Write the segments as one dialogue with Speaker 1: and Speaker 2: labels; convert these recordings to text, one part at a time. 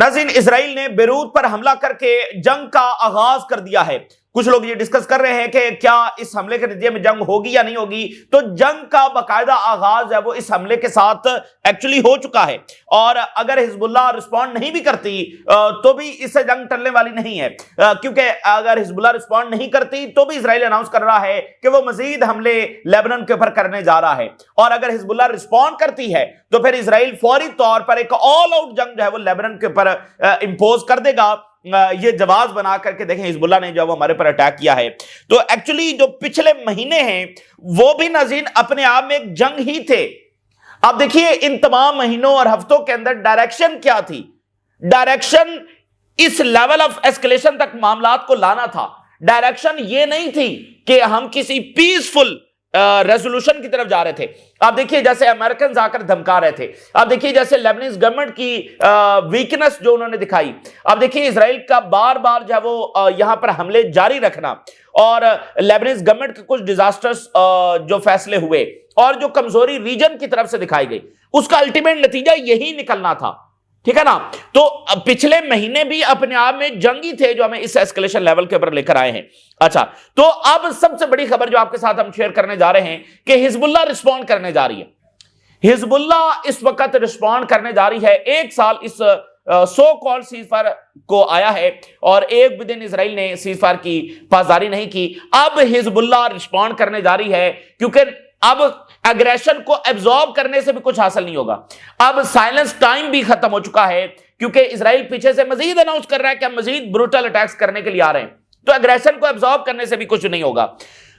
Speaker 1: ناظرین، اسرائیل نے بیروت پر حملہ کر کے جنگ کا آغاز کر دیا ہے۔ کچھ لوگ یہ ڈسکس کر رہے ہیں کہ کیا اس حملے کے نتیجے میں جنگ ہوگی یا نہیں ہوگی۔ تو جنگ کا باقاعدہ آغاز ہے وہ اس حملے کے ساتھ ایکچولی ہو چکا ہے، اور اگر حزب اللہ رسپونڈ نہیں بھی کرتی تو بھی اس سے جنگ ٹلنے والی نہیں ہے، کیونکہ اگر حزب اللہ رسپونڈ نہیں کرتی تو بھی اسرائیل اناؤنس کر رہا ہے کہ وہ مزید حملے لیبنان کے اوپر کرنے جا رہا ہے، اور اگر حزب اللہ رسپونڈ کرتی ہے تو پھر اسرائیل فوری طور پر ایک آل آؤٹ جنگ جو ہے وہ لیبنان کے اوپر امپوز کر دے گا۔ یہ جواز بنا کر کے دیکھیں حزب اللہ نے جو ہمارے پر اٹیک کیا ہے، تو ایکچولی جو پچھلے مہینے ہیں وہ بھی ناظرین اپنے آپ میں ایک جنگ ہی تھے۔ آپ دیکھیے ان تمام مہینوں اور ہفتوں کے اندر ڈائریکشن کیا تھی؟ ڈائریکشن اس لیول آف ایسکیلیشن تک معاملات کو لانا تھا۔ ڈائریکشن یہ نہیں تھی کہ ہم کسی پیسفل ریزولوشن کی طرف جا رہے تھے۔ آپ دیکھیے جیسے امریکنز آ کر دھمکا رہے تھے، آپ دیکھیے جیسے لیبنیز گورنمنٹ کی ویکنس جو انہوں نے دکھائی، آپ دیکھیے اسرائیل کا بار بار جو ہے وہ یہاں پر حملے جاری رکھنا، اور لیبنیز گورنمنٹ کے کچھ ڈیزاسٹرز جو فیصلے ہوئے اور جو کمزوری ریجن کی طرف سے دکھائی گئی، اس کا الٹیمیٹ نتیجہ یہی نکلنا تھا، ٹھیک ہے نا۔ تو پچھلے مہینے بھی اپنے آپ میں جنگی تھے جو ہمیں اس ایسکیلیشن لیول کے اوپر لے کر آئے ہیں۔ اچھا، تو اب سب سے بڑی خبر جو آپ کے ساتھ ہم شیئر کرنے جا رہے ہیں کہ حزب اللہ رسپونڈ کرنے جا رہی ہے۔ حزب اللہ اس وقت رسپونڈ کرنے جا رہی ہے۔ ایک سال اس سو کال سیز فائر کو آیا ہے اور ایک بھی دن اسرائیل نے سیز فائر کی پاسداری نہیں کی۔ اب حزب اللہ رسپونڈ کرنے جا رہی ہے، کیونکہ اب اگریشن کو ایبزارب کرنے سے بھی کچھ حاصل نہیں ہوگا۔ اب سائلنس ٹائم بھی ختم ہو چکا ہے، کیونکہ اسرائیل پیچھے سے مزید اناؤنس کر رہا ہے کہ ہم مزید بروٹل اٹیکس کرنے کے لیے آ رہے ہیں، تو اگریشن کو ایبزارب کرنے سے بھی کچھ نہیں ہوگا۔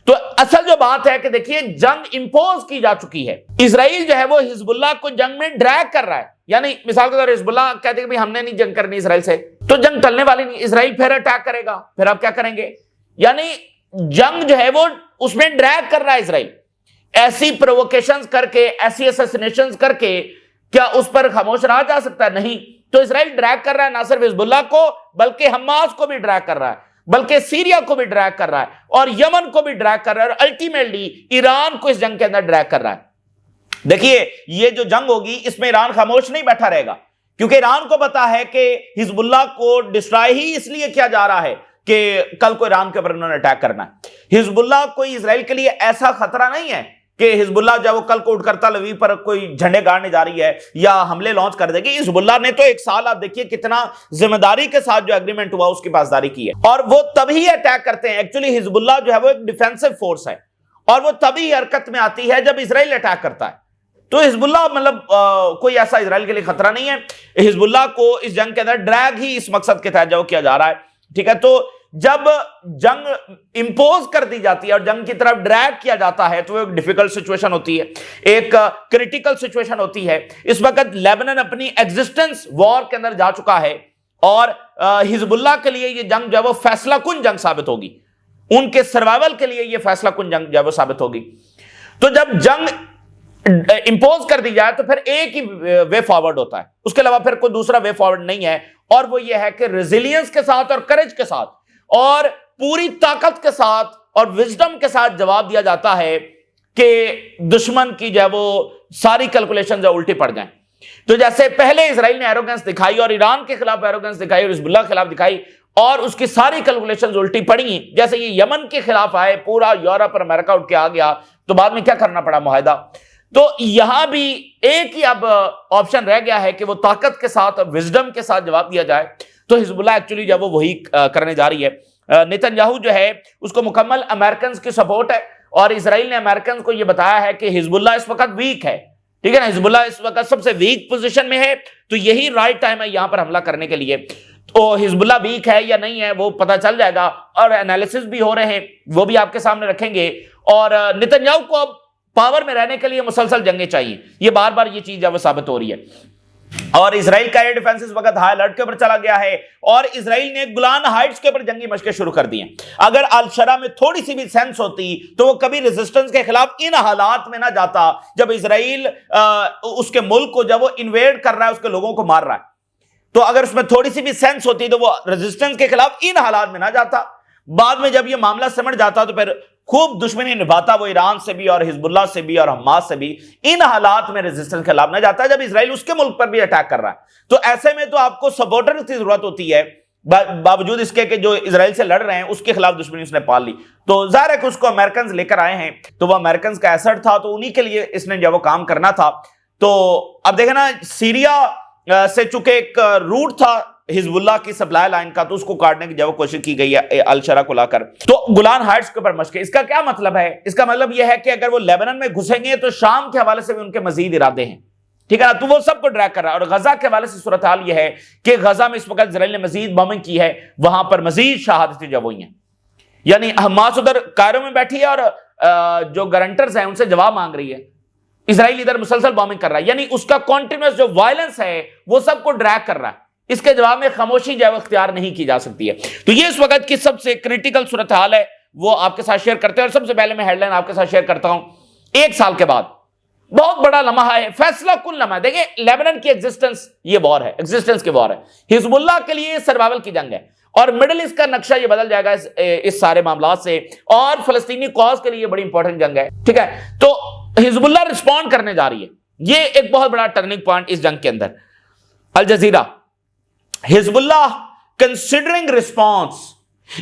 Speaker 1: تو اصل جو بات ہے کہ دیکھیے جنگ امپوز کی جا چکی ہے۔ اسرائیل جو ہے وہ حزب اللہ کو جنگ میں ڈریگ کر رہا ہے، یعنی مثال کے طور پر حزب اللہ کہتے ہیں کہ ہم نے نہیں جنگ کرنی اسرائیل سے، تو جنگ ٹلنے والی نہیں، اسرائیل پھر اٹیک کرے گا، پھر آپ کیا کریں گے؟ یعنی جنگ جو ہے وہ اس میں ڈریگ کر رہا ہے اسرائیل۔ ایسی پرووکیشنز کر کے، ایسی اسیسینیشنز کر کے کیا اس پر خاموش رہا جا سکتا ہے؟ نہیں۔ تو اسرائیل ڈریگ کر رہا ہے نہ صرف حزب اللہ کو، بلکہ حماس کو بھی ڈریگ کر رہا ہے، بلکہ سیریا کو بھی ڈریگ کر رہا ہے، اور یمن کو بھی ڈریگ کر رہا ہے، اور الٹیمیٹلی ایران کو اس جنگ کے اندر ڈریگ کر رہا ہے۔ دیکھیے یہ جو جنگ ہوگی اس میں ایران خاموش نہیں بیٹھا رہے گا، کیونکہ ایران کو پتا ہے کہ حزب اللہ کو ڈسٹرائے ہی اس لیے کیا جا رہا ہے کہ کل کو ایران کے اوپر انہوں نے اٹیک کرنا ہے۔ حزب اللہ کوئی اسرائیل کے لیے ایسا خطرہ نہیں ہے کہ حزب اللہ جو وہ کل کو اٹھ کر تل اویو پر کوئی جھنڈے گاڑنے جا رہی ہے یا حملے لانچ کر دے گی۔ حزب اللہ نے تو ایک سال آپ دیکھیے کتنا ذمہ داری کے ساتھ جو ایگریمنٹ ہوا اس کی پاسداری کی ہے، اور وہ تبھی اٹیک کرتے ہیں۔ ایکچولی حزب اللہ جو ہے وہ ایک ڈیفینسو فورس ہے، اور وہ تبھی حرکت میں آتی ہے جب اسرائیل اٹیک کرتا ہے۔ تو حزب اللہ مطلب کوئی ایسا اسرائیل کے لیے خطرہ نہیں ہے۔ حزب اللہ کو اس جنگ کے اندر ڈریگ ہی اس مقصد کے تحت جو کیا جا رہا ہے، ٹھیک ہے۔ تو جب جنگ امپوز کر دی جاتی ہے اور جنگ کی طرف ڈریگ کیا جاتا ہے تو وہ ایک ڈیفیکلٹ سچویشن ہوتی ہے، ایک کریٹیکل سچویشن ہوتی ہے۔ اس وقت لیبنان اپنی ایگزسٹنس وار کے اندر جا چکا ہے، اور حزب اللہ کے لیے یہ جنگ جو ہے وہ فیصلہ کن جنگ ثابت ہوگی، ان کے سروائیول کے لیے یہ فیصلہ کن جنگ جو ہے وہ ثابت ہوگی۔ تو جب جنگ امپوز کر دی جائے تو پھر ایک ہی وے فارورڈ ہوتا ہے، اس کے علاوہ پھر کوئی دوسرا وے فارورڈ نہیں ہے، اور وہ یہ ہے کہ ریزیلینس کے ساتھ اور کریج کے ساتھ اور پوری طاقت کے ساتھ اور وزڈم کے ساتھ جواب دیا جاتا ہے کہ دشمن کی جو ہے وہ ساری کیلکولیشن جو الٹی پڑ جائیں۔ تو جیسے پہلے اسرائیل نے ایروگنس دکھائی اور ایران کے خلاف ایروگنس دکھائی اور حزب اللہ کے خلاف دکھائی، اور اس کی ساری کیلکولیشنز الٹی پڑی، جیسے یہ یمن کے خلاف آئے، پورا یورپ اور امریکہ اٹھ کے آ گیا، تو بعد میں کیا کرنا پڑا؟ معاہدہ۔ تو یہاں بھی ایک ہی اب آپشن رہ گیا ہے کہ وہ طاقت کے ساتھ اور وزڈم کے ساتھ جواب دیا جائے۔ تو حزب اللہ ایکچولی جب وہ وہی کرنے جا رہی ہے۔ نیتن یاہو جو ہے اس کو مکمل امریکنز کی سپورٹ ہے، اور اسرائیل نے امریکنز کو یہ بتایا ہے کہ حزب اللہ اس وقت ویک ہے، ٹھیک ہے نا، حزب اللہ اس وقت سب سے ویک پوزیشن میں ہے، تو یہی رائٹ ٹائم ہے یہاں پر حملہ کرنے کے لیے۔ تو حزب اللہ ویک ہے یا نہیں ہے وہ پتہ چل جائے گا، اور انالیسس بھی ہو رہے ہیں، وہ بھی آپ کے سامنے رکھیں گے۔ اور نیتن یاہو کو اب پاور میں رہنے کے لیے مسلسل جنگیں چاہیے، یہ بار بار یہ چیز جب ثابت ہو رہی ہے۔ اور اسرائیل کا ایئر ڈیفنس اس وقت ہائی الرٹ کے اوپر چلا گیا ہے، اور اسرائیل نے گولان ہائٹس کے اوپر جنگی مشقیں شروع کر دی ہیں۔ اگر الشرا میں تھوڑی سی بھی سینس ہوتی تو وہ کبھی ریزسٹنس کے خلاف ان حالات میں نہ جاتا جب اسرائیل اس کے ملک کو جب وہ انویڈ کر رہا ہے، اس کے لوگوں کو مار رہا ہے۔ تو اگر اس میں تھوڑی سی بھی سینس ہوتی تو وہ ریزسٹنس کے خلاف ان حالات میں نہ جاتا، بعد میں جب یہ معاملہ سمجھ جاتا تو پھر خوب دشمنی نبھاتا وہ ایران سے بھی اور حزب اللہ سے بھی اور حماس سے بھی. ان حالات میں ریزسٹنس کے خلاف نہ جاتا جب اسرائیل اس کے ملک پر بھی اٹیک کر رہا ہے. تو ایسے میں تو آپ کو سپورٹرز کی ضرورت ہوتی ہے, باوجود اس کے کہ جو اسرائیل سے لڑ رہے ہیں اس کے خلاف دشمنی اس نے پال لی. تو ظاہر ہے کہ اس کو امریکنز لے کر آئے ہیں تو وہ امریکنز کا ایسٹ تھا, تو انہی کے لیے اس نے جب وہ کام کرنا تھا. تو اب دیکھیں نا, سیریا سے چونکہ ایک روٹ تھا حزب اللہ کی سپلائی لائن کا, تو اس کو کاٹنے کی جب کوشش کی گئی ہے الشرا کو لا کر. تو گولان ہائٹس کے اوپر مشقیں, اس کا کیا مطلب ہے؟ اس کا مطلب یہ ہے کہ اگر وہ لیبنان میں گھسیں گے تو شام کے حوالے سے بھی ان کے مزید ارادے ہیں, ٹھیک ہے نا, تو وہ سب کو ڈریگ کر رہا ہے. اور غزہ کے حوالے سے صورتحال یہ ہے کہ غزہ میں اس وقت اسرائیل نے مزید بمبنگ کی ہے, وہاں پر مزید شہادتیں جب ہوئی ہیں. یعنی حماس ادھر کائرو میں بیٹھی ہے اور جو گارنٹرز ہیں ان سے جواب مانگ رہی ہے, اسرائیل ادھر مسلسل بامبنگ کر رہا ہے. یعنی اس کا کنٹینیوس جو وائلنس ہے وہ سب کو ڈریگ کر رہا ہے. اس کے جواب میں خاموشی جو ہے وہ اختیار نہیں کی جا سکتی ہے. تو یہ اس وقت کی سب سے کریٹیکل صورتحال ہے, وہ آپ کے ساتھ شیئر کرتے ہیں. اور سب سے پہلے میں ہیڈ لائن آپ کے ساتھ شیئر کرتا ہوں. 1 سال کے بعد بہت بڑا لمحہ ہے, فیصلہ کن لمحہ ہے. دیکھیں لیبنان کی ایگزسٹنس یہ وار ہے, ایگزسٹنس کی وار ہے. حزب اللہ کے لیے سروائیول کی جنگ ہے, اور مڈل ایسٹ کا نقشہ یہ بدل جائے گا اس سارے معاملات سے, اور فلسطینی کاز کے لیے یہ بڑی امپورٹنٹ جنگ ہے, ٹھیک ہے. تو حزب اللہ رسپونڈ کرنے جا رہی ہے, یہ ایک بہت بڑا ٹرننگ پوائنٹ اس جنگ کے اندر. الجزیرہ, حزب اللہ considering response,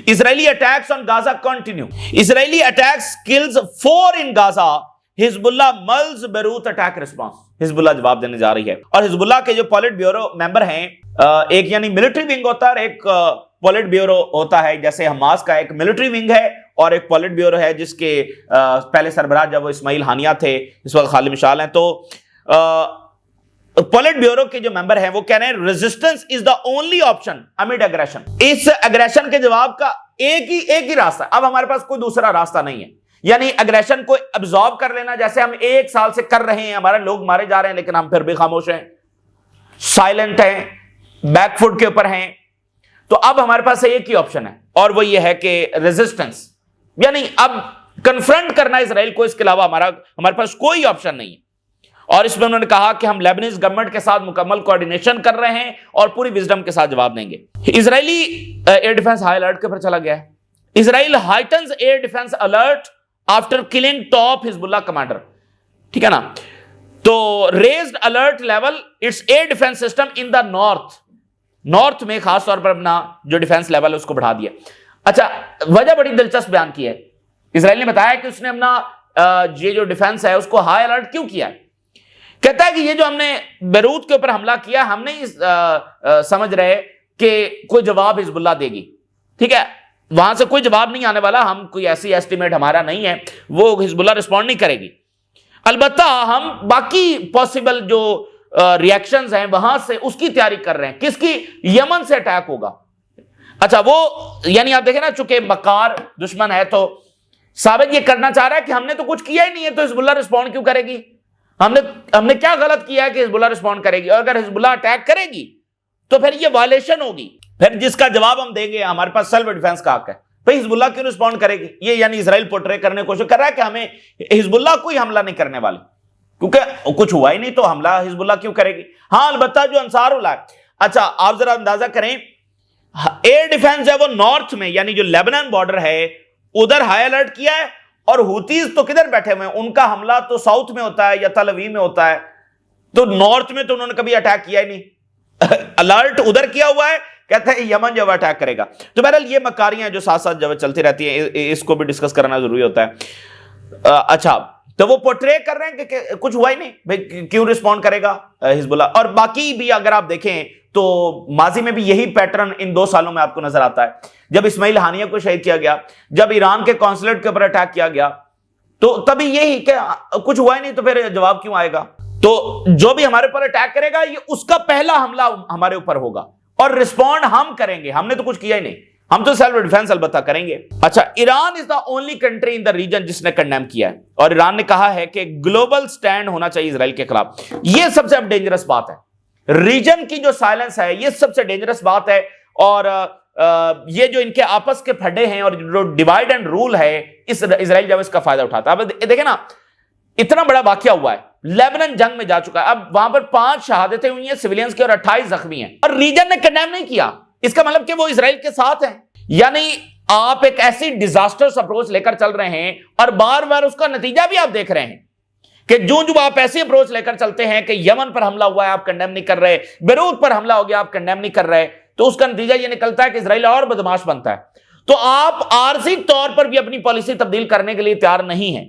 Speaker 1: Israeli attacks on Gaza continue. Israeli attacks kills 4 in Gaza. حزب اللہ mulls Beirut attack response. حزب اللہ جواب دینے جا رہی ہے. اور حزب اللہ کے جو پولیٹ بیورو ممبر ہیں, ایک یعنی ملٹری ونگ ہوتا ہے اور ایک پولیٹ بیورو ہوتا ہے. جیسے حماس کا ایک ملٹری ونگ ہے اور ایک پولیٹ بیورو ہے جس کے پہلے سربراہ جب وہ اسماعیل ہانیہ تھے, اس وقت خالد مشعل ہیں. تو پولیٹ بیورو کے جو ممبر ہیں وہ کہہ رہے ہیں resistance is the only option amid aggression. اس اگریشن کے جواب کا ایک ہی راستہ, اب ہمارے پاس کوئی دوسرا راستہ نہیں ہے. یعنی اگریشن کو ابزارب کر لینا, جیسے ہم 1 سال سے کر رہے ہیں, ہمارے لوگ مارے جا رہے ہیں لیکن ہم پھر بھی خاموش ہیں, سائلنٹ ہیں, بیک فوٹ کے اوپر ہیں. تو اب ہمارے پاس ایک ہی آپشن ہے, اور وہ یہ ہے کہ ریزسٹنس, یعنی اب کنفرنٹ کرنا اسرائیل کو, اس کے علاوہ ہمارے پاس کوئی آپشن نہیں ہے. اور اس میں انہوں نے کہا کہ ہم لیبنیز گورنمنٹ کے ساتھ مکمل کوارڈینیشن کر رہے ہیں اور پوری وزڈم کے ساتھ جواب دیں گے. Israeli air defence high alert کے اوپر چلا گیا ہے. Israel heightens air defence alert after killing top Hezbollah commander, ٹھیک ہے نا. تو raised alert level its air defence system in the north میں خاص طور پر اپنا جو ڈیفنس لیول ہے اس کو بڑھا دیا. اچھا, وجہ بڑی دلچسپ بیان کی ہے. اسرائیل نے بتایا کہ اس نے اپنا یہ جو ڈیفنس ہے اس کو ہائی الرٹ کیوں کیا ہے. کہتا ہے کہ یہ جو ہم نے بیروت کے اوپر حملہ کیا, ہم نہیں سمجھ رہے کہ کوئی جواب حزب اللہ دے گی, ٹھیک ہے, وہاں سے کوئی جواب نہیں آنے والا, ہم کوئی ایسی ایسٹیمیٹ ہمارا نہیں ہے, وہ حزب اللہ رسپونڈ نہیں کرے گی. البتہ ہم باقی پاسبل جو ریاکشنز ہیں وہاں سے اس کی تیاری کر رہے ہیں. کس کی؟ یمن سے اٹیک ہوگا. اچھا, وہ یعنی آپ دیکھیں نا, چونکہ مکار دشمن ہے تو ثابت یہ کرنا چاہ رہا ہے کہ ہم نے تو کچھ کیا ہی نہیں ہے, تو حزب اللہ رسپونڈ کیوں کرے گی؟ ہم نے کیا غلط کیا ہے کہ حزب اللہ رسپونڈ کرے گی؟ اور اگر حزب اللہ اٹیک کرے گی تو پھر یہ وائلیشن ہوگی, پھر جس کا جواب ہم دیں گے, ہمارے پاس سیلف ڈیفنس کا حق ہے. بھئی حزب اللہ کیوں رسپونڈ کرے گی؟ یہ یعنی اسرائیل پورٹرے کرنے کی کوشش کر رہا ہے کہ ہمیں حزب اللہ کوئی حملہ نہیں کرنے والے, کیونکہ کچھ ہوا ہی نہیں تو حملہ حزب اللہ کیوں کرے گی. ہاں, البتہ جو انصار اللہ ہے, اچھا آپ ذرا اندازہ کریں, ایئر ڈیفنس ہے وہ نارتھ میں یعنی جو لیبنان بارڈر ہے ادھر ہائی الرٹ کیا ہے, اور ہوتیز تو کدھر بیٹھے ہوئے ہیں, ان کا حملہ تو ساؤتھ میں ہوتا ہے یا تل اویو میں ہوتا ہے, تو نارتھ میں تو انہوں نے کبھی اٹیک کیا ہی نہیں. الرٹ ادھر کیا ہوا ہے, کہتے ہیں یمن جب اٹیک کرے گا. تو بہرحال یہ مکاریاں جو ساتھ ساتھ جب چلتی رہتی ہیں, اس کو بھی ڈسکس کرنا ضروری ہوتا ہے. اچھا, تو وہ پورٹرے کر رہے ہیں کہ کچھ ہوا ہی نہیں, بھئی کیوں رسپونڈ کرے گا حزب اللہ. اور باقی بھی اگر آپ دیکھیں تو ماضی میں بھی یہی پیٹرن ان 2 سالوں میں آپ کو نظر آتا ہے. جب اسماعیل ہانیہ کو شہید کیا گیا, جب ایران کے قونصلیٹ کے اوپر اٹیک کیا گیا, تو تبھی یہی کہ کچھ ہوا ہی نہیں تو پھر جواب کیوں آئے گا. تو جو بھی ہمارے اوپر اٹیک کرے گا یہ اس کا پہلا حملہ ہمارے اوپر ہوگا, اور رسپونڈ ہم کریں گے. ہم نے تو کچھ کیا ہی نہیں, ہم تو سیلف ڈیفنس البتہ کریں گے. اچھا, Iran is the only country in the region جس نے کنڈیم کیا ہے, اور ایران نے کہا ہے کہ گلوبل سٹینڈ ہونا چاہیے اسرائیل کے خلاف. یہ سب سے اب ڈینجرس بات ہے, ریجن کی جو سائلنس ہے یہ سب سے ڈینجرس بات ہے. اور یہ جو ان کے آپس کے پھڈے ہیں اور جو ڈیوائیڈ اینڈ رول ہے, اسرائیل جب اس کا فائدہ اٹھاتا ہے. اب دیکھیں نا, اتنا بڑا واقعہ ہوا ہے, لیبنان جنگ میں جا چکا ہے, اب وہاں پر 5 شہادتیں ہوئی ہیں سویلینز کی اور 28 زخمی ہیں, اور ریجن نے کنڈیم نہیں کیا. اس کا مطلب کہ وہ اسرائیل کے ساتھ ہیں. یعنی آپ ایک ایسی ڈیزاسٹرس اپروچ لے کر چل رہے ہیں اور بار بار اس کا نتیجہ بھی آپ دیکھ رہے ہیں کہ جو آپ ایسی اپروچ لے کر چلتے ہیں کہ یمن پر حملہ ہوا ہے آپ کنڈیم نہیں کر رہے, بیروت پر حملہ ہو گیا آپ کنڈیم نہیں کر رہے, تو اس کا نتیجہ یہ نکلتا ہے کہ اسرائیل اور بدماش بنتا ہے. تو آپ عارضی طور پر بھی اپنی پالیسی تبدیل کرنے کے لیے تیار نہیں ہیں.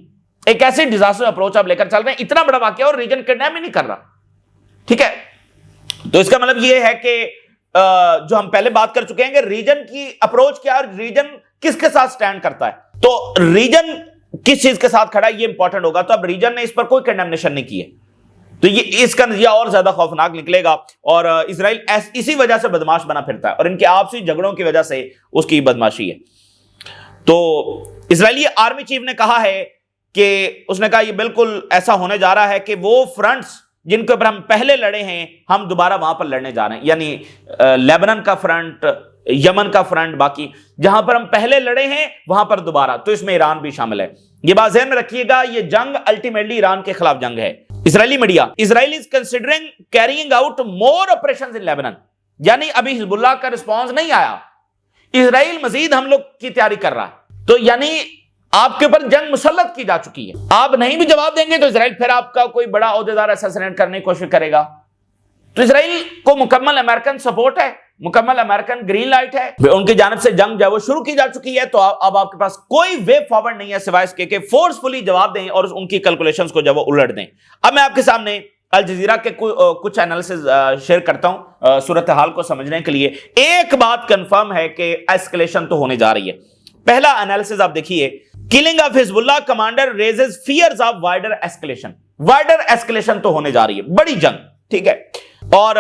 Speaker 1: ایک ایسی ڈیزاسٹر اپروچ آپ لے کر چل رہے ہیں, اتنا بڑا واقعہ اور ریجن کنڈیم ہی نہیں کر رہا. ٹھیک ہے, تو اس کا مطلب یہ ہے کہ جو ہم پہلے بات کر چکے ہیں کہ ریجن کی اپروچ کیا اور ریجن کس کے ساتھ سٹینڈ کرتا ہے. تو ریجن کس چیز کے ساتھ کھڑا ہے یہ امپورٹنٹ ہوگا. تو اب ریجن نے اس پر کوئی کنڈیمنیشن نہیں کی ہے, تو یہ اس کا نتیجہ اور زیادہ خوفناک نکلے گا. اور اسرائیل اسی وجہ سے بدماش بنا پھرتا ہے اور ان کے آپسی جھگڑوں کی وجہ سے اس کی بدماشی ہے. تو اسرائیلی آرمی چیف نے کہا ہے کہ اس نے کہا یہ بالکل ایسا ہونے جا رہا ہے کہ وہ فرنٹس جن کے اوپر ہم پہلے لڑے ہیں ہم دوبارہ وہاں پر لڑنے جا رہے ہیں, یعنی لیبنان کا فرنٹ, یمن کا فرنٹ, باقی جہاں پر ہم پہلے لڑے ہیں وہاں پر دوبارہ. تو اس میں ایران بھی شامل ہے. یہ بات ذہن میں رکھیے گا, یہ جنگ الٹیمیٹلی ایران کے خلاف جنگ ہے. Israeli media, Israel is considering carrying out more operations in Lebanon, یعنی ابھی حزب اللہ کا رسپانس نہیں آیا, اسرائیل مزید حملوں کی تیاری کر رہا ہے. تو یعنی آپ کے اوپر جنگ مسلط کی جا چکی ہے. آپ نہیں بھی جواب دیں گے تو اسرائیل پھر آپ کا کوئی بڑا عہدیدار اسیسینیٹ کرنے کی کوشش کرے گا. تو اسرائیل کو مکمل امریکن سپورٹ ہے, مکمل امریکن گرین لائٹ ہے, ان کی جانب سے جنگ جو ہے وہ شروع کی جا چکی ہے. تو اب آپ کے پاس کوئی وے فارورڈ نہیں ہے سوائے اس کے کہ فورسفلی جواب دیں اور ان کی کیلکولیشنز کو جو ہے وہ الٹ دیں. اب میں آپ کے سامنے الجزیرہ کے کچھ انالیسز شیئر کرتا ہوں صورتحال کو سمجھنے کے لیے. ایک بات کنفرم ہے کہ ایسکلیشن تو ہونے جا رہی ہے. پہلا انالیسز آپ دیکھیے, killing of Hezbollah commander raises fears of wider escalation. Wider escalation تو ہونے جا رہی ہے, بڑی جنگ. ٹھیک ہے, اور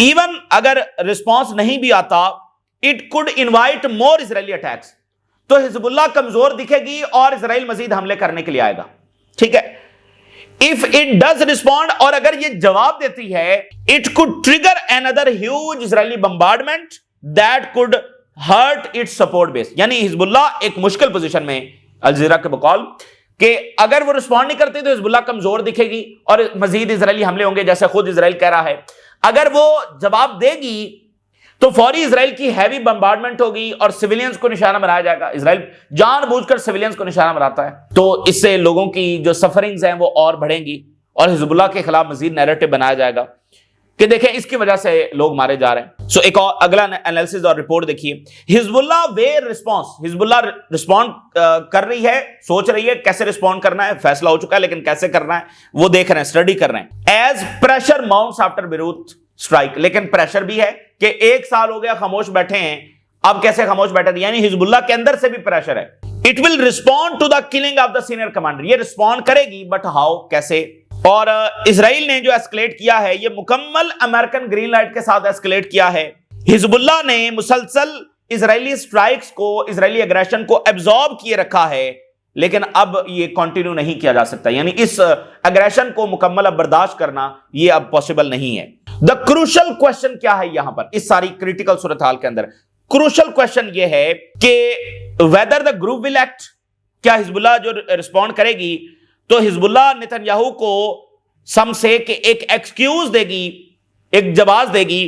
Speaker 1: ایون اگر رسپانس نہیں بھی آتا it could invite more Israeli attacks. تو حزب اللہ کمزور دکھے گی اور اسرائیل مزید حملے کرنے کے لیے آئے گا. ٹھیک ہے, if it does respond, اور اگر یہ جواب دیتی ہے it could trigger another huge Israeli bombardment that could hurt its support base. یعنی حزب اللہ ایک مشکل پوزیشن میں, الجزیرہ کے بقول کہ اگر وہ رسپونڈ نہیں کرتی تو حزب اللہ کمزور دکھے گی اور مزید اسرائیلی حملے ہوں گے, جیسے خود اسرائیل کہہ رہا ہے. اگر وہ جواب دے گی تو فوری اسرائیل کی ہیوی بمبارڈمنٹ ہوگی اور سیویلینز کو نشانہ بنایا جائے گا. اسرائیل جان بوجھ کر سیویلینز کو نشانہ بناتا ہے, تو اس سے لوگوں کی جو سفرنگز ہیں وہ اور بڑھیں گی اور حزب اللہ کے خلاف مزید نیریٹو بنایا جائے گا کہ دیکھیں اس کی وجہ سے لوگ مارے جا رہے ہیں. سو ایک اور اگلا انالیسز اور رپورٹ دیکھیے. حزب اللہ وے رسپانس, حزب اللہ رسپونڈ کر رہی ہے, سوچ رہی ہے کیسے رسپونڈ کرنا ہے, فیصلہ ہو چکا ہے لیکن کیسے کرنا ہے وہ دیکھ رہے ہیں, اسٹڈی کر رہے ہیں. As pressure mounts after Beirut strike, لیکن پریشر بھی ہے کہ ایک سال ہو گیا خاموش بیٹھے ہیں, اب کیسے خاموش بیٹھے ہیں, یعنی حزب اللہ کے اندر سے بھی پریشر ہے. It will respond to the killing of the senior commander, یہ رسپونڈ کرے گی بٹ ہاؤ, کیسے. اور اسرائیل نے جو ایسکلیٹ کیا ہے یہ مکمل امریکن گرین لائٹ کے ساتھ ایسکلیٹ کیا ہے. حزب اللہ نے مسلسل اسرائیلی سٹرائکس کو, اسرائیلی اگریشن کو ایبزارب کیے رکھا ہے, لیکن اب یہ کنٹینیو نہیں کیا جا سکتا, یعنی اس اگریشن کو مکمل اب برداشت کرنا یہ اب پاسبل نہیں ہے. دا کروشل کوشچن کیا ہے یہاں پر اس ساری کریٹیکل صورتحال کے اندر؟ کروشل کوشچن یہ ہے کہ whether the group will act, کیا حزب اللہ جو رسپونڈ کرے گی تو حزب اللہ نتنیاہو کو سم سے کہ ایک ایکسکیوز دے گی, ایک جواز دے گی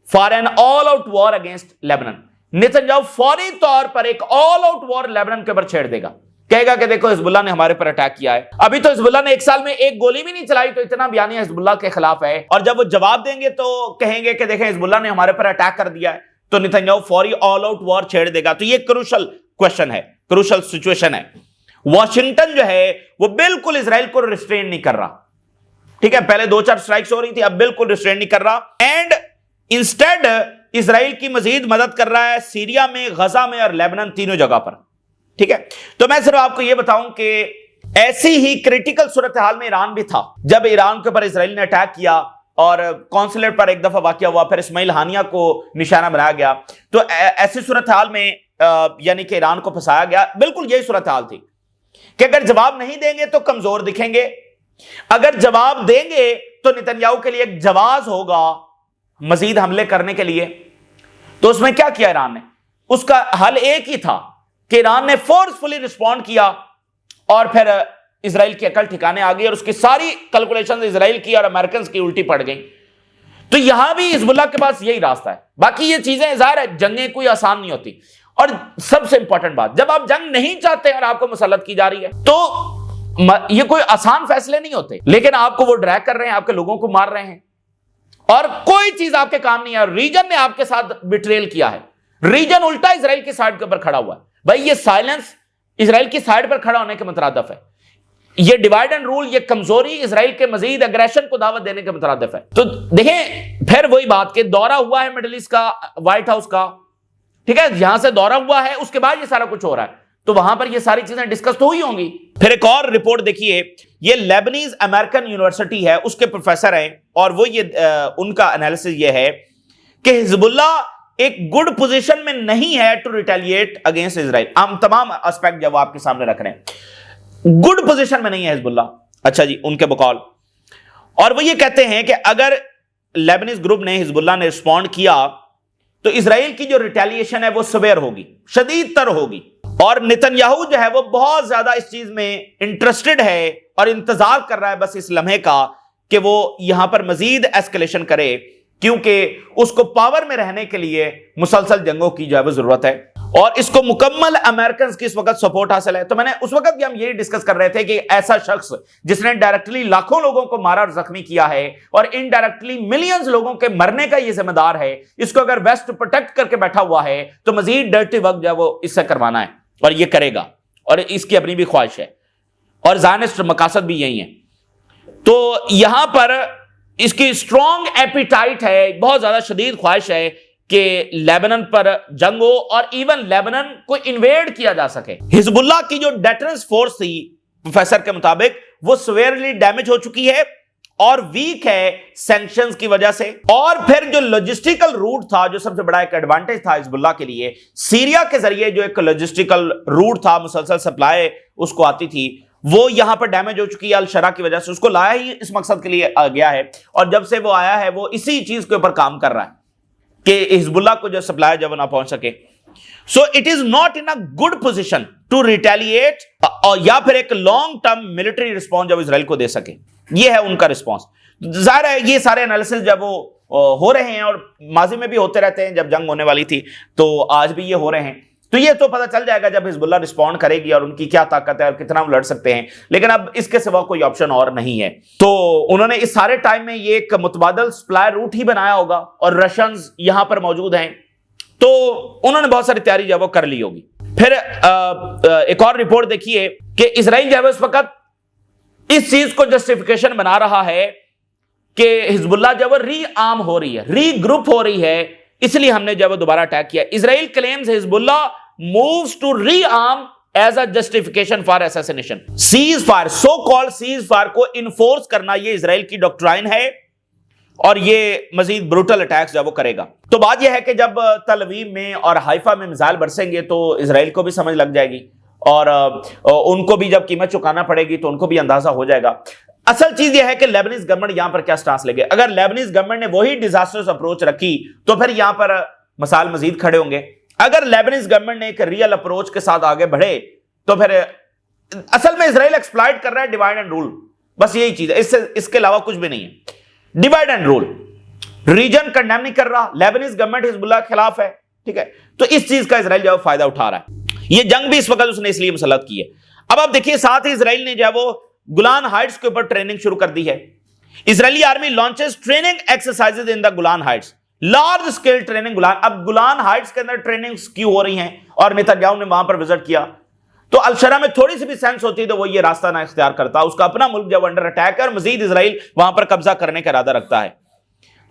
Speaker 1: for an all out war against Lebanon. Netanyahu فوری طور پر ایک آل آؤٹ وار لیبنان کے اوپر چھیڑ دے گا, کہے گا کہ دیکھو حزب اللہ نے ہمارے پر اٹیک کیا ہے. ابھی تو حزب اللہ نے ایک سال میں ایک گولی بھی نہیں چلائی, تو اتنا بیانیہ حزب اللہ کے خلاف ہے. اور جب وہ جواب دیں گے تو کہیں گے کہ دیکھیں حزب اللہ نے ہمارے پر اٹیک کر دیا ہے, تو نتنیاہو فوری آل آؤٹ وار چھیڑ دے گا. تو یہ کروشل کوشچن ہے, کروشل سچویشن ہے. واشنگٹن جو ہے وہ بالکل اسرائیل کو ریسٹرین نہیں کر رہا. ٹھیک ہے, پہلے 2-4 سٹرائکس ہو رہی تھی, اب بالکل ریسٹرین نہیں کر رہا, اینڈ انسٹیڈ اسرائیل کی مزید مدد کر رہا ہے سیریا میں, غزہ میں اور لیبنان, تینوں جگہ پر. ٹھیک ہے, تو میں صرف آپ کو یہ بتاؤں کہ ایسی ہی کریٹیکل صورتحال میں ایران بھی تھا. جب ایران کے اوپر اسرائیل نے اٹیک کیا اور کونسلیٹ پر ایک دفعہ واقعہ ہوا, پھر اسماعیل ہانیہ کو نشانہ بنایا گیا, تو ایسی صورتحال میں یعنی کہ ایران کو پھنسایا گیا. بالکل یہی صورتحال تھی کہ اگر جواب نہیں دیں گے تو کمزور دکھیں گے, اگر جواب دیں گے تو نتنیاہو کے لیے ایک جواز ہوگا مزید حملے کرنے کے لیے. تو اس میں کیا کیا ایران نے؟ اس کا حل ایک ہی تھا کہ ایران نے فورسفلی رسپونڈ کیا اور پھر اسرائیل کی عقل ٹھکانے آ گئی اور اس کی ساری کیلکولیشن اسرائیل کی اور امریکنز کی الٹی پڑ گئی. تو یہاں بھی حزب اللہ کے پاس یہی راستہ ہے. باقی یہ چیزیں ظاہر ہے جنگیں کوئی آسان نہیں ہوتی, اور سب سے امپورٹنٹ بات، جب آپ جنگ نہیں چاہتے اور آپ کو مسلط کی جا رہی ہے تو یہ کوئی آسان فیصلے نہیں ہوتے، لیکن آپ کو وہ ڈریگ کر رہے ہیں، آپ کے لوگوں کو مار رہے ہیں اور کوئی چیز آپ کے کام نہیں ہے. ریجن نے آپ کے ساتھ بٹریل کیا ہے، ریجن الٹا اسرائیل کی سائڈ کے اوپر کھڑا ہوا ہے. بھائی یہ سائلنس اسرائیل کی سائڈ پر کھڑا ہونے کے مترادف ہے. یہ ڈیوائڈ اینڈ رول، یہ کمزوری اسرائیل کے مزید اگریشن کو دعوت دینے کے مترادف ہے. تو دیکھیں پھر وہی بات کہ دورہ ہوا ہے مڈل ایسٹ کا، وائٹ ہاؤس کا، ٹھیک ہے، یہاں سے دورہ ہوا ہے، اس کے بعد یہ سارا کچھ ہو رہا ہے، تو وہاں پر یہ ساری چیزیں ڈسکس تو ہوئی ہوں گی. پھر ایک اور رپورٹ دیکھیے، یہ لیبنیز امریکن یونیورسٹی ہے، اس کے پروفیسر ہیں، اور وہ ان کا انالیسس یہ ہے کہ حزب اللہ ایک گڈ پوزیشن میں نہیں ہے ٹو ریٹیلیٹ اگینسٹ اسرائیل. ہم تمام اسپیکٹ جب آپ کے سامنے رکھ رہے ہیں، گڈ پوزیشن میں نہیں ہے حزب اللہ. اچھا جی، ان کے بقول، اور وہ یہ کہتے ہیں کہ اگر لیبنیز گروپ نے، حزب اللہ نے رسپونڈ کیا تو اسرائیل کی جو ریٹیلیشن ہے وہ سویر ہوگی، شدید تر ہوگی. اور نتنیاہو جو ہے وہ بہت زیادہ اس چیز میں انٹرسٹڈ ہے اور انتظار کر رہا ہے بس اس لمحے کا کہ وہ یہاں پر مزید ایسکیلیشن کرے، کیونکہ اس کو پاور میں رہنے کے لیے مسلسل جنگوں کی جو ہے وہ ضرورت ہے، اور اس کو مکمل امریکنز کی اس وقت سپورٹ حاصل ہے. تو میں نے اس وقت بھی ہم یہی ڈسکس کر رہے تھے کہ ایسا شخص جس نے ڈائریکٹلی لاکھوں لوگوں کو مارا اور زخمی کیا ہے اور انڈائریکٹلی ملینز لوگوں کے مرنے کا یہ ذمہ دار ہے، اس کو اگر ویسٹ پروٹیکٹ کر کے بیٹھا ہوا ہے تو مزید ڈرٹی ورک جو ہے وہ اس سے کروانا ہے، اور یہ کرے گا، اور اس کی اپنی بھی خواہش ہے، اور زائنسٹ مقاصد بھی یہی ہیں. تو یہاں پر اس کی اسٹرانگ ایپیٹائٹ ہے، بہت زیادہ شدید خواہش ہے کہ لیبنن پر جنگ ہو اور ایون لیبنن کو انویڈ کیا جا سکے. حزب اللہ کی جو ڈیٹرنس فورس تھی پروفیسر کے مطابق وہ سویئرلی ڈیمیج ہو چکی ہے اور ویک ہے سینکشنز کی وجہ سے. اور پھر جو لاجسٹیکل روٹ تھا، جو سب سے بڑا ایک ایڈوانٹیج تھا حزب اللہ کے لیے، سیریا کے ذریعے جو ایک لاجسٹیکل روٹ تھا، مسلسل سپلائی اس کو آتی تھی، وہ یہاں پر ڈیمیج ہو چکی ہے الشرا کی وجہ سے. اس کو لایا ہی اس مقصد کے لیے گیا ہے، اور جب سے وہ آیا ہے وہ اسی چیز کے اوپر کام کر رہا ہے کہ حزب اللہ کو جو سپلائی جب نہ پہنچ سکے. So it is not in a good position to retaliate, اور یا پھر ایک لانگ ٹرم ملٹری رسپانس جب اسرائیل کو دے سکے. یہ ہے ان کا رسپانس. ظاہر ہے یہ سارے انالیسس جب وہ ہو رہے ہیں، اور ماضی میں بھی ہوتے رہتے ہیں، جب جنگ ہونے والی تھی تو آج بھی یہ ہو رہے ہیں، تو یہ تو پتہ چل جائے گا جب حزب اللہ رسپونڈ کرے گی اور ان کی کیا طاقت ہے اور کتنا وہ لڑ سکتے ہیں. لیکن اب اس کے سوا کوئی آپشن اور نہیں ہے. تو انہوں نے اس سارے ٹائم میں یہ ایک متبادل سپلائی روٹ ہی بنایا ہوگا، اور رشنز یہاں پر موجود ہیں، تو انہوں نے بہت ساری تیاری جو ہے وہ کر لی ہوگی. پھر ایک اور رپورٹ دیکھیے کہ اسرائیل جو ہے اس وقت اس چیز کو جسٹیفیکیشن بنا رہا ہے کہ حزب اللہ جو ہے ری آرم ہو رہی ہے، ری گروپ ہو رہی ہے، اس لیے ہم نے جو ہے وہ دوبارہ اٹیک کیا. اسرائیل کلیمز حزب اللہ moves to rearm as a justification for assassination. Cease fire, so called cease fire کو انفورس کرنا یہ اسرائیل کی ڈاکٹرائن ہے، اور یہ مزید بروٹل اٹیکس جو وہ کرے گا. تو بات یہ ہے کہ جب تل اویو میں اور حائفہ میں میزائل برسیں گے تو اسرائیل کو بھی سمجھ لگ جائے گی، اور ان کو بھی جب قیمت چکانا پڑے گی تو ان کو بھی اندازہ ہو جائے گا. اصل چیز یہ ہے کہ لیبنیز گورنمنٹ یہاں پر کیا سٹانس لے گے. اگر لیبنیز گورنمنٹ نے وہی ڈیزاسٹرز اپروچ رکھی تو پھر یہاں پر مسائل مزید کھڑے ہوں گے. اگر لیبنیز گورنمنٹ نے ایک ریئل اپروچ کے ساتھ آگے بڑھے تو پھر اصل میں اسرائیل ایکسپلائٹ کر رہا ہے ڈیوائڈ اینڈ رول، بس یہی چیز ہے، اس کے علاوہ کچھ بھی نہیں ہے. Divide and rule, region condemn نہیں کر رہا، لیبنیز گورنمنٹ حزب اللہ کے خلاف ہے، ٹھیک ہے، تو اس چیز کا اسرائیل جو ہے فائدہ اٹھا رہا ہے. یہ جنگ بھی اس وقت اس نے اس لیے مسلط کی ہے. اب آپ دیکھیے ساتھ ہی اسرائیل نے جو ہے وہ گولان ہائٹس کے اوپر ٹریننگ شروع کر دی ہے. Israeli army launches training exercises in the Golan Heights, large scale training Golan. اب گولان ہائٹس کے اندر ٹریننگز کیوں ہو رہی ہیں، اور نتنیاہو نے وہاں پر وزٹ کیا تو الشرا میں تھوڑی سی بھی سینس ہوتی تو وہ یہ راستہ نہ اختیار کرتا. اس کا اپنا ملک جب انڈر اٹیک ہے اور مزید اسرائیل وہاں پر قبضہ کرنے کا ارادہ رکھتا ہے،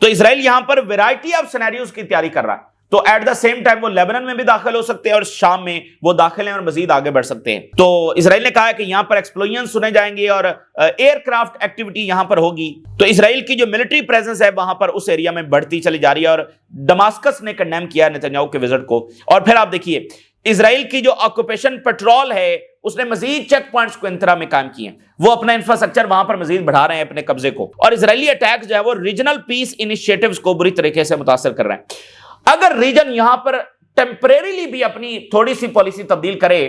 Speaker 1: تو اسرائیل یہاں پر ویرائٹی آف سینیریوز کی تیاری کر رہا ہے. تو ایٹ دا سیم ٹائم وہ لیبنن میں بھی داخل ہو سکتے ہیں اور شام میں وہ داخل ہیں اور مزید آگے بڑھ سکتے ہیں. تو اسرائیل نے کہا ہے کہ یہاں پر ایکسپلوژن سنے جائیں گے اور ایئر کرافٹ ایکٹیویٹی یہاں پر ہوگی. تو اسرائیل کی جو ملٹری پریزنس ہے وہاں پر اس ایریا میں بڑھتی چلی جا رہی ہے، اور ڈماسکس نے کنڈیم کیا نتنیاہو کے وزٹ کو. اور پھر آپ دیکھیے اسرائیل کی جو آکوپیشن پیٹرول ہے اس نے مزید چیک پوائنٹس کو انترا میں قائم کیے ہیں، وہ اپنا انفراسٹرکچر وہاں پر مزید بڑھا رہے ہیں اپنے قبضے کو. اور اسرائیلی اٹیک جو ہے وہ ریجنل پیس انیشیٹوز کو بری طریقے سے متاثر کر رہے ہیں. اگر ریجن یہاں پر ٹیمپریریلی بھی اپنی تھوڑی سی پالیسی تبدیل کرے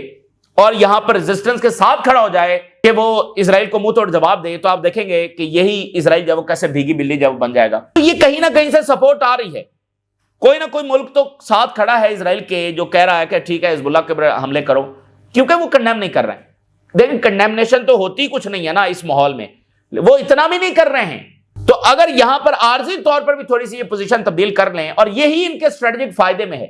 Speaker 1: اور یہاں پر ریزسٹنس کے ساتھ کھڑا ہو جائے کہ وہ اسرائیل کو منہ توڑ جواب دے، تو آپ دیکھیں گے کہ یہی اسرائیل جب وہ کیسے بھیگی بلی جب بن جائے گا. تو یہ کہیں نہ کہیں سے سپورٹ آ رہی ہے، کوئی نہ کوئی ملک تو ساتھ کھڑا ہے اسرائیل کے جو کہہ رہا ہے کہ ٹھیک ہے حزب اللہ کے حملے کرو، کیونکہ وہ کنڈیم نہیں کر رہے ہیں۔ لیکن کنڈیمنیشن تو ہوتی کچھ نہیں ہے نا اس ماحول میں، وہ اتنا بھی نہیں کر رہے ہیں۔ تو اگر یہاں پر عارضی طور پر بھی تھوڑی سی یہ پوزیشن تبدیل کر لیں، اور یہی ان کے اسٹریٹجک فائدے میں ہے۔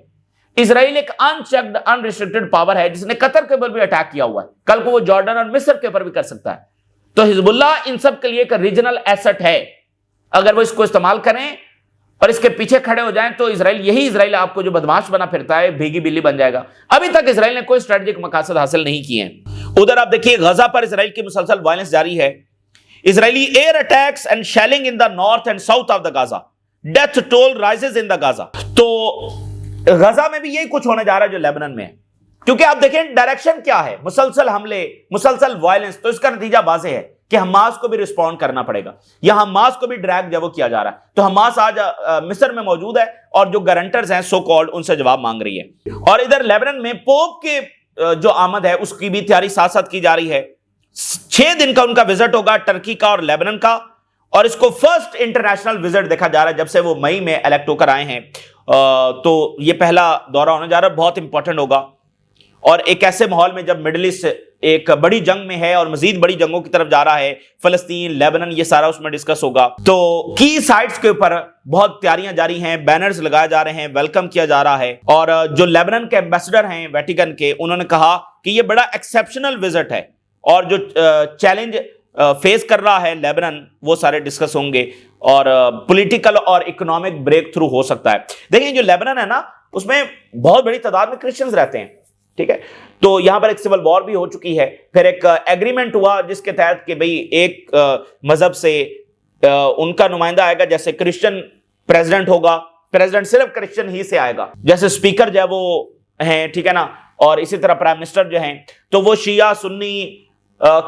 Speaker 1: اسرائیل ایک ان چیکڈ ان ریسٹرکٹڈ پاور ہے جس نے قطر کے اوپر بھی اٹیک کیا ہوا ہے، کل کو وہ جارڈن اور مصر کے اوپر بھی کر سکتا ہے۔ تو حزب اللہ ان سب کے لیے ایک ریجنل ایسٹ ہے، اگر وہ اس کو استعمال کریں اور اس کے پیچھے کھڑے ہو جائیں تو یہی اسرائیل آپ کو جو بدماش بنا پھرتا ہے بھیگی بلی بن جائے گا۔ ابھی تک اسرائیل نے کوئی اسٹریٹجک مقاصد حاصل نہیں کیے ہیں۔ ادھر آپ دیکھیے غزہ پر اسرائیل کی مسلسل وائلنس جاری ہے۔ Israeli air attacks and shelling in the north and south of the Gaza, death toll rises in the Gaza. تو غزہ میں بھی یہی کچھ ہونے جا رہا ہے جو لیبنان میں ہے، کیونکہ آپ دیکھیں ڈائریکشن کیا ہے، مسلسل حملے، مسلسل وائلنس، تو اس کا نتیجہ واضح ہے کہ حماس کو بھی رسپونڈ کرنا پڑے گا، یا حماس کو بھی ڈریگ جب وہ کیا جا رہا ہے۔ تو حماس آج مصر میں موجود ہے اور جو گارنٹرز ہیں سو کالڈ ان سے جواب مانگ رہی ہے۔ اور ادھر لیبنان میں پوپ کے جو آمد ہے اس کی بھی تیاری ساتھ ساتھ کی جا رہی ہے۔ 6 دن کا ان کا وزٹ ہوگا ٹرکی کا اور لیبنان کا، اور اس کو فرسٹ انٹرنیشنل وزٹ دیکھا جا رہا ہے جب سے وہ مئی میں الیکٹ ہو کر آئے ہیں۔ تو یہ پہلا دورہ ہونے جا رہا ہے، بہت امپورٹنٹ ہوگا، اور ایک ایسے ماحول میں جب مڈل ایسٹ ایک بڑی جنگ میں ہے اور مزید بڑی جنگوں کی طرف جا رہا ہے، فلسطین، لیبنان، یہ سارا اس میں ڈسکس ہوگا۔ تو کی سائٹس کے اوپر بہت تیاریاں جاری ہیں، بینرز لگائے جا رہے ہیں، ویلکم کیا جا رہا ہے۔ اور جو لیبنان کے ایمبیسڈر ہیں ویٹیکن کے، انہوں نے کہا کہ یہ بڑا ایکسیپشنل وزٹ ہے، اور جو چیلنج فیس کر رہا ہے لیبنان وہ سارے ڈسکس ہوں گے، اور پولیٹیکل اور اکنامک بریک تھرو ہو سکتا ہے۔ دیکھیں جو لیبنان ہے نا، اس میں بہت بڑی تعداد میں کرسچنز رہتے ہیں، ٹھیک ہے، تو یہاں پر ایک سول وار بھی ہو چکی ہے، پھر ایک ایگریمنٹ ہوا جس کے تحت کہ بھئی ایک مذہب سے ان کا نمائندہ آئے گا، جیسے کرسچن پریزیڈنٹ ہوگا، پریزیڈنٹ صرف کرسچن ہی سے آئے گا، جیسے اسپیکر جو ہے وہ ہیں، ٹھیک ہے نا، اور اسی طرح پرائم منسٹر جو ہیں تو وہ شیعہ، سنی،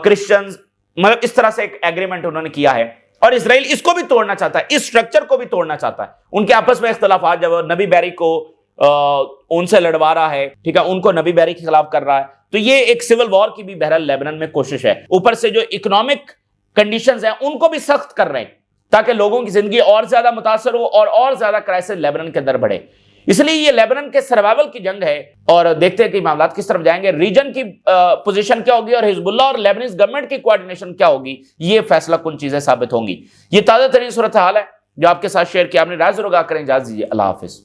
Speaker 1: کرسچنز، مطلب اس طرح سے ایک ایگریمنٹ انہوں نے کیا ہے۔ اور اسرائیل اس کو بھی توڑنا چاہتا ہے، اس سٹرکچر کو بھی توڑنا چاہتا ہے۔ ان کے آپس میں اختلافات، جب نبی بیری کو ان سے لڑوا رہا ہے، ٹھیک ہے، ان کو نبی بیری کے خلاف کر رہا ہے، تو یہ ایک سول وار کی بھی بہرحال لیبنان میں کوشش ہے۔ اوپر سے جو اکنامک کنڈیشنز ہیں ان کو بھی سخت کر رہے ہیں تاکہ لوگوں کی زندگی اور زیادہ متاثر ہو اور زیادہ کرائسس لیبنان کے اندر بڑھے۔ اس لیے یہ لیبنان کے سروائیول کی جنگ ہے، اور دیکھتے ہیں کہ معاملات کس طرف جائیں گے، ریجن کی پوزیشن کیا ہوگی، اور حزب اللہ اور لیبنیز گورنمنٹ کی کوارڈینیشن کیا ہوگی، یہ فیصلہ کن چیزیں ثابت ہوں گی۔ یہ تازہ ترین صورتحال ہے جو آپ کے ساتھ شیئر کیا، آپ نے رائے ضرور آگاہ کریں۔ اجازت دیجیے، اللہ حافظ۔